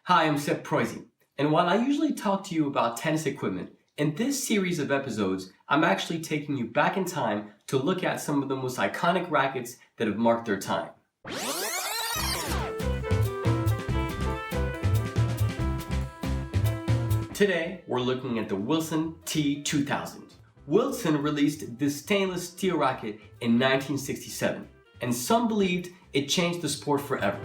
Hi, I'm Seb Proisy, and while I usually talk to you about tennis equipment, in this series of episodes, I'm actually taking you back in time to look at some of the most iconic rackets that have marked their time. Today, we're looking at the Wilson T2000. Wilson released this stainless steel racket in 1967, and some believed it changed the sport forever.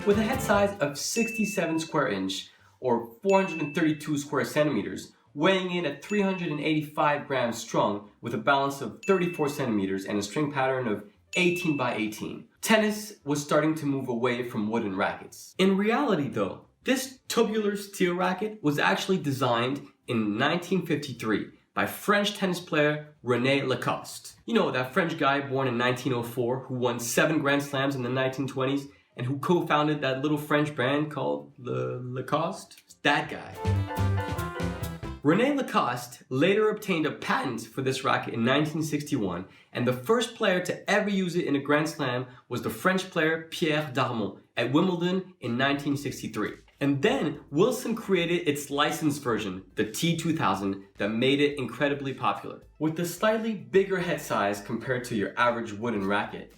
With a head size of 67 square inch or 432 square centimeters, weighing in at 385 grams strung with a balance of 34 centimeters and a string pattern of 18 by 18, tennis was starting to move away from wooden rackets. In reality though, this tubular steel racket was actually designed in 1953 by French tennis player René Lacoste. You know, that French guy born in 1904 who won 7 Grand Slams in the 1920s and who co-founded that little French brand called Lacoste? That guy. René Lacoste later obtained a patent for this racket in 1961, and the first player to ever use it in a Grand Slam was the French player Pierre Darmon at Wimbledon in 1963. And then Wilson created its licensed version, the T2000, that made it incredibly popular. With a slightly bigger head size compared to your average wooden racket,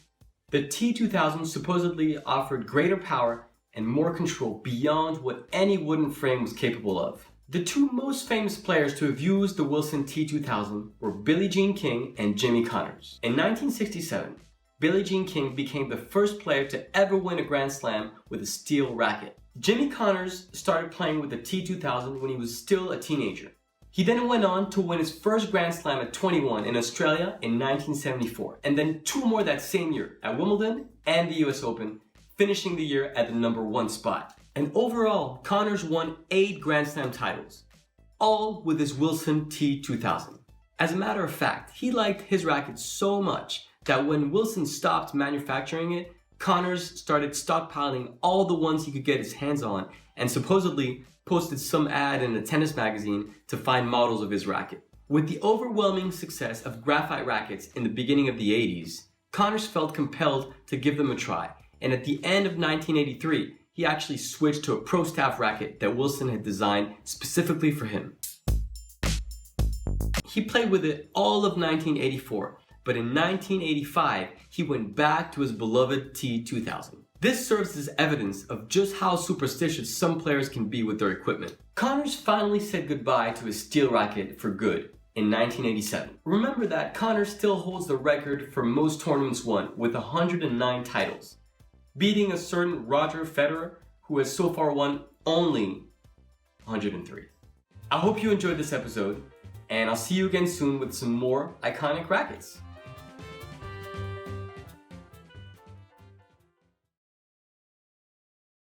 the T2000 supposedly offered greater power and more control beyond what any wooden frame was capable of. The two most famous players to have used the Wilson T2000 were Billie Jean King and Jimmy Connors. In 1967, Billie Jean King became the first player to ever win a Grand Slam with a steel racket. Jimmy Connors started playing with the T2000 when he was still a teenager. He then went on to win his first Grand Slam at 21 in Australia in 1974, and then 2 more that same year at Wimbledon and the US Open, finishing the year at the #1 spot. And overall, Connors won 8 Grand Slam titles, all with his Wilson T2000. As a matter of fact, he liked his racket so much that when Wilson stopped manufacturing it, Connors started stockpiling all the ones he could get his hands on and supposedly posted some ad in a tennis magazine to find models of his racket. With the overwhelming success of graphite rackets in the beginning of the 80s, Connors felt compelled to give them a try, and at the end of 1983, he actually switched to a pro staff racket that Wilson had designed specifically for him. He played with it all of 1984, but in 1985, he went back to his beloved T2000. This serves as evidence of just how superstitious some players can be with their equipment. Connors finally said goodbye to his steel racket for good in 1987. Remember that Connors still holds the record for most tournaments won with 109 titles, beating a certain Roger Federer who has so far won only 103. I hope you enjoyed this episode, and I'll see you again soon with some more iconic rackets.